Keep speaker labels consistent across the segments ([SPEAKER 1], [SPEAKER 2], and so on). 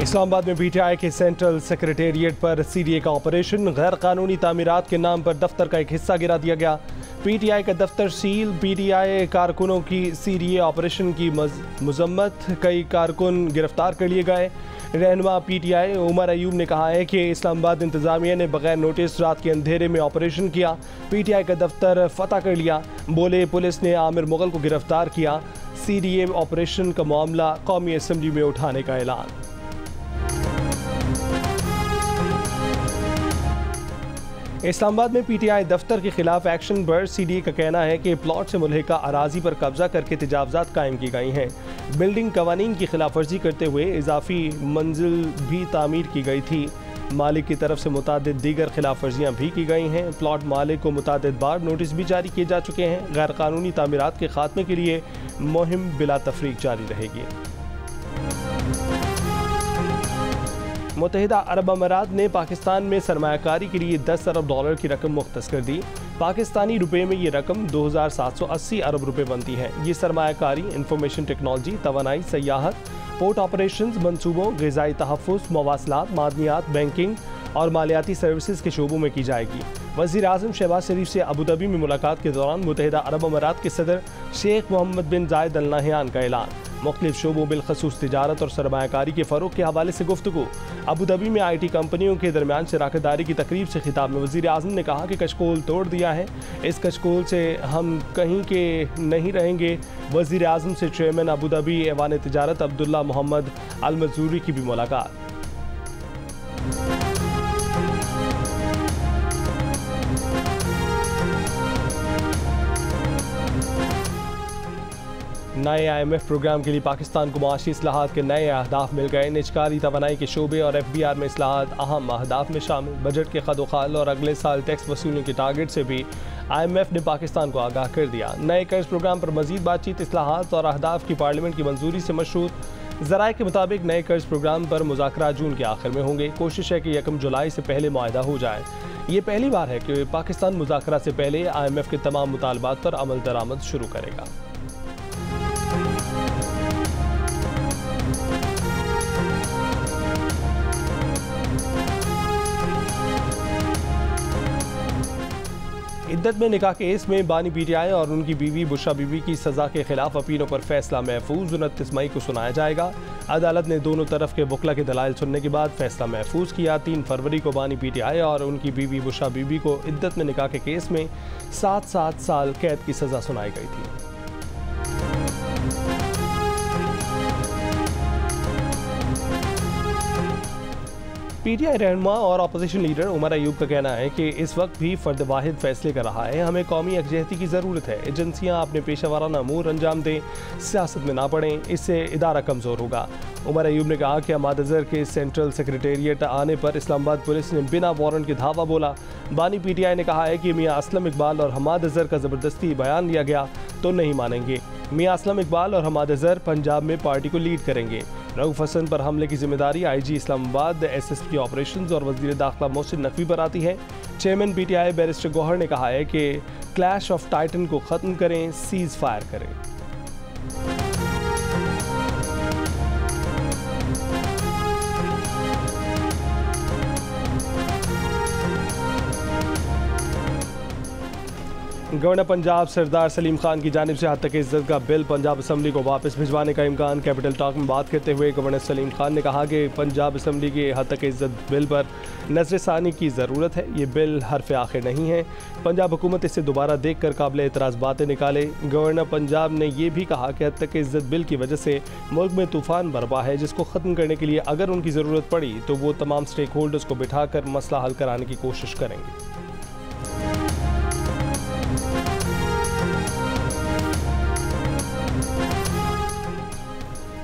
[SPEAKER 1] इस्लामाबाद में पीटीआई के central secretariat पर सीडीए का ऑपरेशन। गैर कानूनी तामीरात के नाम पर दफ्तर का एक हिस्सा गिरा दिया गया। पीटीआई का दफ्तर सील। पीटीआई कारकुनों की सीडीए ऑपरेशन की मजम्मत। कई कारकुन गिरफ्तार कर लिए गए। रहनुमा पीटीआई उमर अयूब ने कहा है कि इस्लामाबाद इंतजामिया ने बगैर नोटिस रात के अंधेरे में ऑपरेशन किया, पीटीआई का दफ्तर फतह कर लिया। बोले पुलिस ने आमिर मुगल को गिरफ्तार किया। सीडीए ऑपरेशन का मामला कौमी असम्बली में उठाने का ऐलान। इस्लामाबाद में पीटीआई दफ्तर के खिलाफ एक्शन पर सीडीए का कहना है कि प्लॉट से मुल्हिका अराजी पर कब्जा करके तजावजात कायम की गई हैं। बिल्डिंग कवानीन की खिलाफ वर्जी करते हुए इजाफी मंजिल भी तामीर की गई थी। मालिक की तरफ से मुतादिद दीगर खिलाफ वर्जियाँ भी की गई हैं। प्लॉट मालिक को मुतादिद बार नोटिस भी जारी किए जा चुके हैं। गैर कानूनी तामीरात के खात्मे के लिए मुहिम बिला तफरीक जारी रहेगी। मुत्तहिदा अरब अमारात ने पाकिस्तान में सरमायाकारी के लिए 10 अरब डॉलर की रकम मुख्तस कर दी। पाकिस्तानी रुपए में ये रकम 2780 अरब रुपए बनती है। ये सरमायाकारी इंफॉर्मेशन टेक्नोलॉजी, तवानाई, सयाहत, पोर्ट ऑपरेशंस, मंसूबों, ग़िज़ाई तहफ़्फ़ुज़, मवासलात, मादनियात, बैंकिंग और मालियाती सर्विसेज के शोबों में की जाएगी। वज़ीर आज़म शहबाज शरीफ से अबू धाबी में मुलाकात के दौरान मुत्तहिदा अरब अमारात के सदर शेख मोहम्मद बिन जायद अल नहयान का ऐलान। मुख्तलिफ शोबों बिलखसूस तिजारत और सरमायाकारी के फ़रोग़ के हवाले से गुफ्तगू। अबू धाबी में IT कंपनियों के दरमियान शराकतदारी की तकरीब से खिताब में वज़ीर आज़म ने कहा कि कशकोल तोड़ दिया है, इस कशकोल से हम कहीं के नहीं रहेंगे। वज़ीर आज़म से चेयरमैन अबू धाबी ऐवान तिजारत अब्दुल्ला मोहम्मद अल मज़ूरी की भी मुलाकात। नए IMF प्रोग्राम के लिए पाकिस्तान को मुआशी इस्लाहात के नए अहदाफ मिल गए। निजकारी तवानाई के शोबे और FBR में इस्लाहात अहम अहदाफ में शामिल। बजट के खदोखाल और अगले साल टैक्स वसूलने के टारगेट से भी IMF ने पाकिस्तान को आगाह कर दिया। नए कर्ज प्रोग्राम पर मजीद बातचीत, इस्लाहात और अहदाफ की पार्लियामेंट की मंजूरी से मशरूत। ज़राए के मुताबिक नए कर्ज प्रोग्राम पर मुज़ाकरा जून के आखिर में होंगे। कोशिश है कि 1 जुलाई से पहले मुआहदा हो जाए। ये पहली बार है कि पाकिस्तान मुज़ाकरा से पहले IMF के तमाम मुतालबात पर अमल दरामद शुरू करेगा। इद्दत में निकाह केस में बानी पीटीआई और उनकी बीवी बुशरा बीबी की सज़ा के खिलाफ अपीलों पर फैसला महफूज 29 मई को सुनाया जाएगा। अदालत ने दोनों तरफ के वकला के दलाइल सुनने के बाद फैसला महफूज किया। 3 फरवरी को बानी पीटीआई और उनकी बीवी बुशरा बीबी को इद्दत में निकाह के केस में 7 साल कैद की सज़ा सुनाई गई थी। पीटीआई रहनुमा और अपोजिशन लीडर उमर अयूब का कहना है कि इस वक्त भी फर्द वाहिद फैसले कर रहा है। हमें कौमी यकजहती की ज़रूरत है। एजेंसियाँ अपने पेशावराना अमूर अंजाम दें, सियासत में ना पड़ें, इससे इदारा कमज़ोर होगा। उमर अयूब ने कहा कि हमाद अज़हर के सेंट्रल सेक्रेटेरिएट आने पर इस्लामाबाद पुलिस ने बिना वारंट के धावा बोला। बानी पीटीआई ने कहा है कि मियाँ असलम इकबाल और हमाद अज़हर का ज़बरदस्ती बयान लिया गया तो नहीं मानेंगे। मियाँ असलम इकबाल और हमाद अज़हर पंजाब में पार्टी को लीड करेंगे। रऊफ़ हसन पर हमले की जिम्मेदारी IG इस्लामाबाद, SSP ऑपरेशंस और वज़ीर दाखिला मोहसिन नकवी पर आती है। चेयरमैन पीटीआई बैरिस्टर गौहर ने कहा है कि क्लैश ऑफ टाइटन को ख़त्म करें, सीज़ फायर करें। गवर्नर पंजाब सरदार सलीम खान की जानिब से हद तक इज्जत का बिल पंजाब असम्बली को वापस भिजवाने का इम्कान। कैपिटल टॉक में बात करते हुए गवर्नर सलीम खान ने कहा कि पंजाब असम्बली के हद तक इज्जत बिल पर नज़रसानी की ज़रूरत है। ये बिल हरफ आखिर नहीं है। पंजाब हुकूमत इसे दोबारा देख कर काबिल एतराज़ बातें निकाले। गवर्नर पंजाब ने यह भी कहा कि हद तक इज्जत बिल की वजह से मुल्क में तूफ़ान बरपा है, जिसको ख़त्म करने के लिए अगर उनकी ज़रूरत पड़ी तो वो तमाम स्टेक होल्डर्स को बिठा कर मसला हल कराने की कोशिश करेंगे।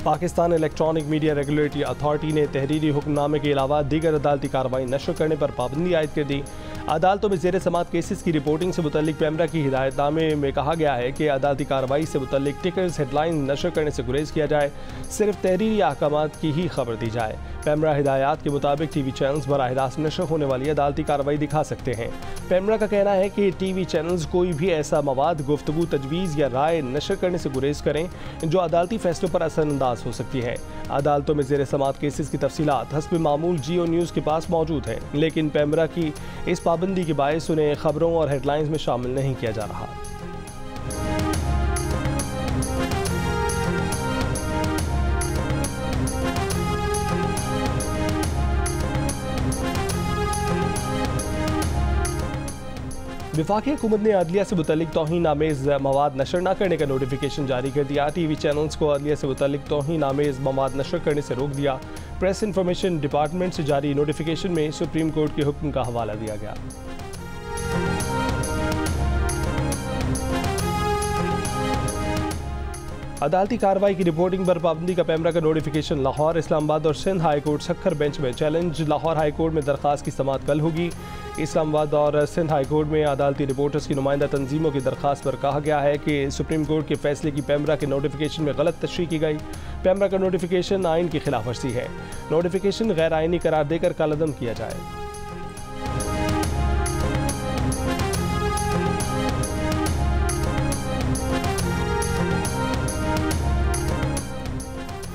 [SPEAKER 1] Pakistan electronic media regulatory authority ने तहरीरी हुक्मनामे के अलावा दीगर अदालती कार्रवाई नशर करने पर पाबंदी आयद कर दी। अदालतों में ज़ेर समात केसेस की रिपोर्टिंग से मुतल्लिक पैमरा की हिदायतनामे में कहा गया है कि अदालती कार्रवाई से मुतल्लिक टिकर्स हेडलाइन नशर करने से गुरेज किया जाए, सिर्फ तहरीरी अहकामात की ही खबर दी जाए। पैमरा हिदायत के मुताबिक टीवी चैनल्स बराह रास्त नशर होने वाली अदालती कार्रवाई दिखा सकते हैं। पैमरा का कहना है कि टीवी चैनल्स कोई भी ऐसा मवाद, गुफ्तगू, तजवीज़ या राय नशर करने से गुरेज करें जो अदालती फैसलों पर असरअंदाज हो सकती है। अदालतों में ज़ेर समाअत केसेस की तफसीलात हस्ब मामूल जियो न्यूज़ के पास मौजूद है, लेकिन पैमरा की इस पाबंदी के बायस उन्हें खबरों और हेडलाइंस में शामिल नहीं किया जा रहा। वफाकी हुकूमत ने अदलिया से मुतल्लिक तौहीन आमेज़ मवाद नशर न करने का नोटिफिकेशन जारी कर दिया। टीवी चैनल्स को अदलिया से मुतल्लिक तौहीन आमेज़ मवाद नशर करने से रोक दिया। प्रेस इंफॉर्मेशन डिपार्टमेंट से जारी नोटिफिकेशन में सुप्रीम कोर्ट के हुक्म का हवाला दिया गया। अदालती कार्रवाई की रिपोर्टिंग पर पाबंदी का पैमरा का नोटिफिकेशन लाहौर, इस्लामाबाद और Sindh high court Sukkur bench में चैलेंज। लाहौर हाई कोर्ट में दरख्वास्त की समाअत कल होगी। इस्लामाबाद और सिंध हाई कोर्ट में अदालती रिपोर्टर्स की नुमाइंदा तंजीमों की दरख्वास्त पर कहा गया है कि सुप्रीम कोर्ट के फैसले की पैमरा के नोटिफिकेशन में गलत तशरीह की गई। पैमरा का नोटिफिकेशन आइन की खिलाफ वर्जी है। नोटिफिकेशन गैर आइनी करार देकर कालअदम किया जाए।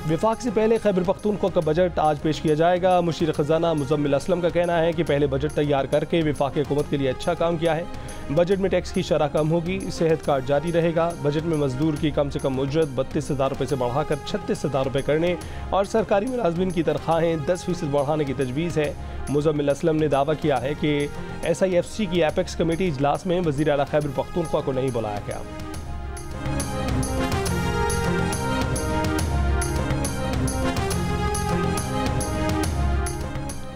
[SPEAKER 1] विफाक से पहले खैबर पख्तूनख्वा का बजट आज पेश किया जाएगा। मुशीर खजाना मुजम्मिल असलम का कहना है कि पहले बजट तैयार करके विफाक हुकूमत के लिए अच्छा काम किया है। बजट में टैक्स की शरह कम होगी, सेहत कार्ड जारी रहेगा। बजट में मजदूर की कम से कम उजरत 32,000 रुपये से बढ़ाकर 36,000 रुपये करने और सरकारी मुलाजमिन की तनख्वाहें 10% बढ़ाने की तजवीज़ है। मुजम्मिल असलम ने दावा किया है कि SIFC की एपेक्स कमेटी इजलास में वज़ीर आला खैबर पख्तूनख्वा को नहीं बुलाया गया।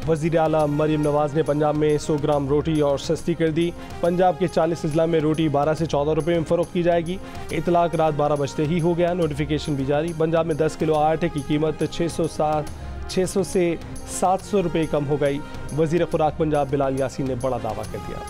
[SPEAKER 1] वज़ीर आला मरीम नवाज़ ने पंजाब में 100 ग्राम रोटी और सस्ती कर दी। पंजाब के 40 अजला में रोटी 12 से 14 रुपये में फ़रोख्त की जाएगी। इतलाक रात 12 बजते ही हो गया। नोटिफिकेशन भी जारी। पंजाब में 10 किलो आटे की कीमत 600 से 700 रुपये कम हो गई। वज़ीर खुराक पंजाब बिलाल यासीन ने बड़ा दावा कर दिया।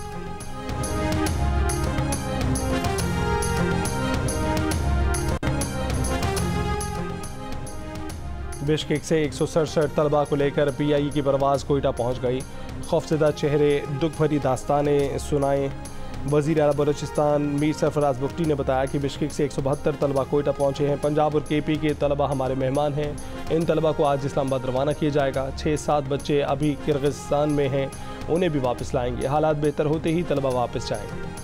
[SPEAKER 1] बिश्केक से 167 तलबा को लेकर PIE की परवाज़ कोयटा पहुँच गई। खौफजदा चेहरे दुख भरी दास्तानें सुनाएं। वज़ीर आला बलोचिस्तान मीर सरफराज मुफ्ती ने बताया कि बिश्केक से 172 तलबा कोयटा पहुँचे हैं। पंजाब और KP के तलबा हमारे मेहमान हैं। इन तलबा को आज इस्लामाबाद रवाना किया जाएगा। 6-7 बच्चे अभी किर्गिस्तान में हैं, उन्हें भी वापस लाएंगे। हालात बेहतर होते ही तलबा वापस जाएंगे।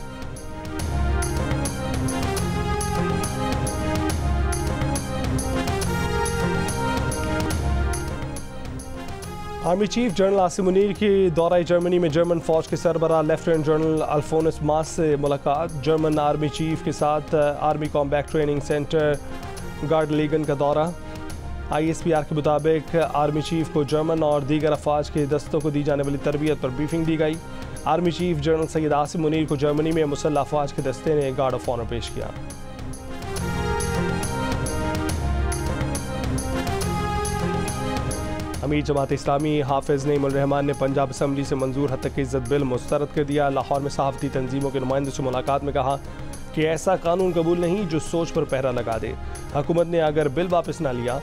[SPEAKER 1] Army chief general Asim Munir की दौरा जर्मनी में जर्मन फ़ौज के सरबराह लेफ्टिनेंट जनरल अल्फोनस मास से मुलाकात। जर्मन आर्मी चीफ के साथ आर्मी कॉम्बैट ट्रेनिंग सेंटर गार्डलीगन का दौरा। ISPR के मुताबिक आर्मी चीफ को जर्मन और दीगर अफवाज के दस्तों को दी जाने वाली तरबियत पर ब्रीफिंग दी गई। Army chief general Syed Asim Munir को जर्मनी में मुसल्लह अफवाज के दस्ते ने गार्ड ऑफ ऑनर पेश किया। अमीर जमात इस्लामी हाफिज़ नईमुल रहमान ने पंजाब असम्बली से मंजूर हद तक इज़्ज़त बिल मुस्तरद कर दिया। लाहौर में सहाफ़ती तंजीमों के नुमाइंदों से मुलाकात में कहा कि ऐसा कानून कबूल नहीं जो सोच पर पहरा लगा दे। हुकूमत ने अगर बिल वापस ना लिया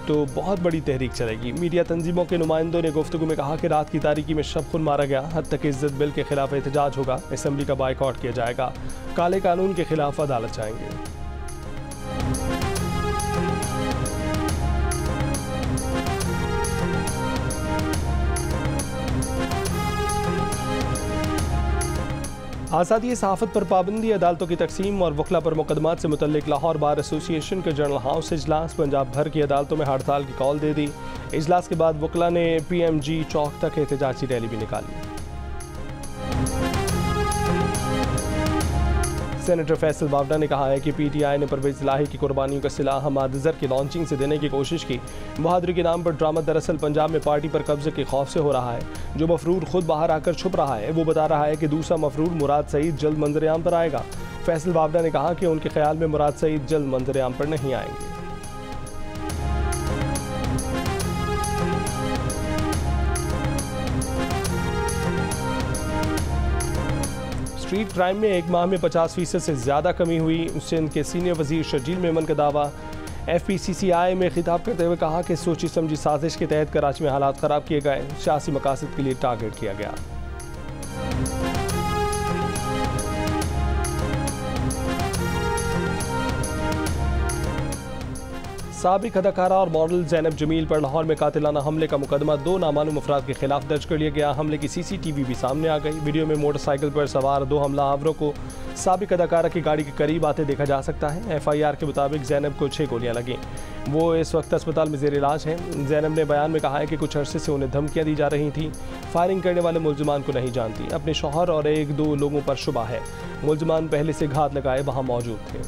[SPEAKER 1] तो बहुत बड़ी तहरीक चलेगी। मीडिया तंजीमों के नुमाइंदों ने गुफ्तगू में कहा कि रात की तारीकी में शब खुद मारा गया। हद तक इज़्ज़त बिल के खिलाफ एहतजाज होगा। असम्बली का बाइकआउट किया जाएगा। काले कानून के खिलाफ अदालत जाएंगे। आज़ादी सहाफ़त पर पाबंदी, अदालतों की तकसीम और वकला पर मुकदमात से मुतल्लिक लाहौर बार एसोसिएशन के जनरल हाउस इजलास। पंजाब भर की अदालतों में हड़ताल की कॉल दे दी। इजलास के बाद वकला ने PMG चौक तक एहतजाजी रैली भी निकाली। सेनेटर फैसल बावडा ने कहा है कि PTI ने परवेज़ इलाही की कुर्बानियों का सिला हमाद ज़र की लॉन्चिंग से देने की कोशिश की। बहादुरी के नाम पर ड्रामा दरअसल पंजाब में पार्टी पर कब्जे के खौफ से हो रहा है। जो मफरूर खुद बाहर आकर छुप रहा है वो बता रहा है कि दूसरा मफरूर मुराद सईद जल्द मंजर-ए-आम पर आएगा। फैसल बावडा ने कहा कि उनके ख्याल में मुराद सईद जल्द मंजर-ए-आम पर नहीं आएंगे। स्ट्रीट क्राइम में एक माह में 50% से ज़्यादा कमी हुई। सिंध के सीनियर वजीर शर्जील मेमन का दावा। FPCCI में खिताब करते हुए कहा कि सोची समझी साजिश के तहत कराची में हालात ख़राब किए गए, सियासी मकासद के लिए टारगेट किया गया। साबिक अदाकारा और मॉडल ज़ैनब जमील पर लाहौर में कातिलाना हमले का मुकदमा 2 नामालूम अफराद के खिलाफ दर्ज कर लिया गया। हमले की CCTV भी सामने आ गई। वीडियो में मोटरसाइकिल पर सवार 2 हमलावरों को साबिक अदाकारा की गाड़ी के करीब आते देखा जा सकता है। FIR के मुताबिक ज़ैनब को 6 गोलियां लगीं। वो इस वक्त अस्पताल में ज़ेर इलाज हैं। ज़ैनब ने बयान में कहा है कि कुछ अरसे से उन्हें धमकियाँ दी जा रही थीं। फायरिंग करने वाले मुलजमान को नहीं जानती, अपने शौहर और 1-2 लोगों पर शुबा है। मुलजमान पहले से घात लगाए वहाँ मौजूद थे।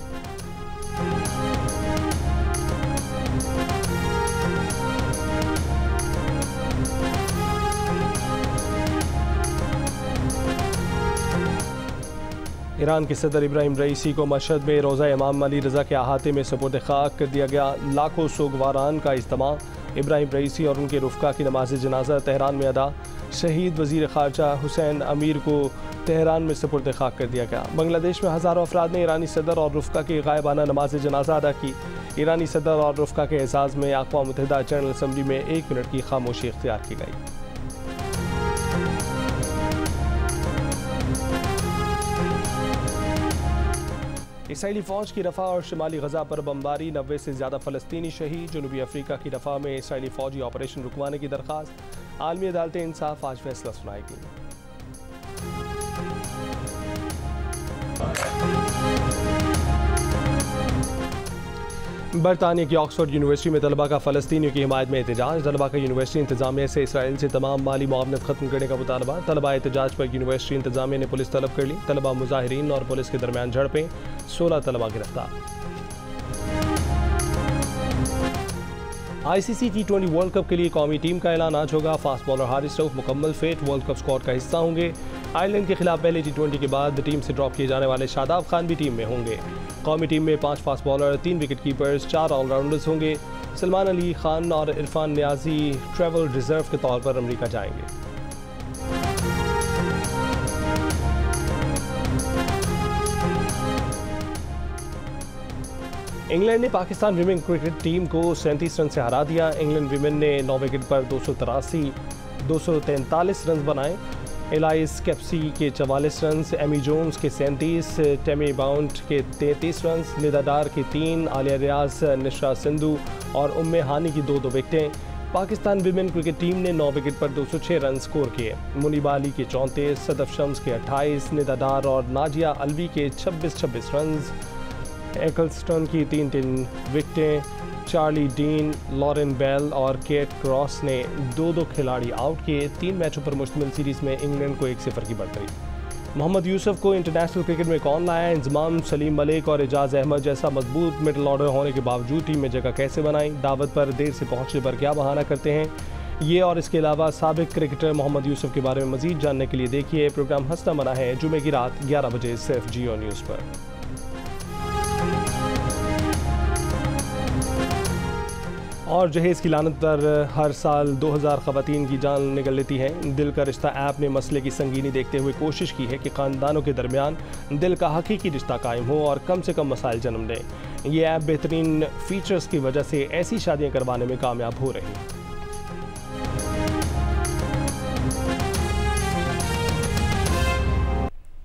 [SPEAKER 1] ईरान के सदर इब्राहिम रईसी को मशहद में रोज़ा इमाम अली रज़ा के अहाते में सुपुर्द खाक कर दिया गया। लाखों सोगवारान का इज्तिमा। इब्राहिम रईसी और उनके रुफ़का की नमाज जनाजा तेहरान में अदा। शहीद वज़ीर ख़ारजा हुसैन अमीर को तेहरान में सुपुर्द खाक कर दिया गया। बांग्लादेश में हज़ारों अफराद ने ईरानी सदर और रुफ़का की गायबाना नमाज जनाजा अदा की। ईरानी सदर और रुफ़का के एजाज़ में अक़वाम मुत्तहिदा जनरल असम्बली में 1 मिनट की खामोशी इख्तियार की गई। इसराइली फ़ौज की रफ़ा और शुमाली गजा पर बमबारी, 90 से ज़्यादा फ़लस्तीनी शहीद। जनूबी अफ्रीका की रफ़ा में इसराइली फ़ौजी ऑपरेशन रुकवाने की दरख्वास्त। आलमी अदालत इंसाफ आज फैसला सुनाएगी। बरतानिया की ऑक्सफोर्ड यूनिवर्सिटी में तलबा का फ़लस्तीनियों की हिमायत में एहतजाज। तलबा का यूनिवर्सिटी इंतजामिया से इसराइल से तमाम माली मुआवनत ख़त्म करने का मुतालबा। तलबा एहतजाज पर यूनिवर्सिटी इंतजामिया ने पुलिस तलब कर ली। तलबा मुजाहिरीन और पुलिस के दरमियान झड़पें, 16 तलबा गिरफ्तार। ICC T20 वर्ल्ड कप के लिए कौमी टीम का ऐलान आज होगा। फास्ट बॉलर हारिस रऊफ मुकम्मल फिट वर्ल्ड कप स्क्वाड का हिस्सा होंगे। आयरलैंड के खिलाफ पहले T20 के बाद टीम से ड्रॉप किए जाने वाले शादाब खान भी टीम में होंगे। कौमी टीम में 5 fast bowler, 3 wicket keepers, 4 allrounders होंगे। सलमान अली खान और इरफान नियाजी ट्रैवल रिजर्व के तौर पर अमेरिका जाएंगे। इंग्लैंड ने पाकिस्तान विमेन क्रिकेट टीम को 37 रन से हरा दिया। इंग्लैंड विमेन ने 9 विकेट पर 243 रन बनाए। एलाइस कैप्सी के 44 रन, एमी जोन्स के 37, टेमी बाउंट के 33 रन, निदा डार के 3, आलिया रियाज, निशा सिंधु और उम्मे हानी की 2-2 विकेटें। पाकिस्तान विमेन क्रिकेट टीम ने 9 विकेट पर 206 रन स्कोर किए। मुनीबा अली के 34, सदफ शम्स के 28, निदा डार और नाजिया अलवी के 26 रन, एकल्स्टन की 3 विकेटें। चार्ली डीन, लॉरेन बेल और केट क्रॉस ने 2-2 खिलाड़ी आउट किए। 3 मैचों पर मुश्तमिल सीरीज़ में इंग्लैंड को 1-0 की बढ़त रही। मोहम्मद यूसुफ को इंटरनेशनल क्रिकेट में कौन लाया? इंजमाम, सलीम मलिक और एजाज अहमद जैसा मजबूत मिडल ऑर्डर होने के बावजूद टीम में जगह कैसे बनाई? दावत पर देर से पहुंचने पर क्या बहाना करते हैं? ये और इसके अलावा साबिक क्रिकेटर मोहम्मद यूसुफ के बारे में मजीद जानने के लिए देखिए प्रोग्राम हंसना मना है जुमे की रात 11 बजे सिर्फ जियो न्यूज़ पर। और जहेज़ की लानत पर हर साल 2000 ख़वातीन की जान निकल लेती है। दिल का रिश्ता ऐप ने मसले की संगीनी देखते हुए कोशिश की है कि ख़ानदानों के दरमियान दिल का हकीकी रिश्ता कायम हो और कम से कम मसाइल जन्म दें। ये ऐप बेहतरीन फ़ीचर्स की वजह से ऐसी शादियाँ करवाने में कामयाब हो रही है।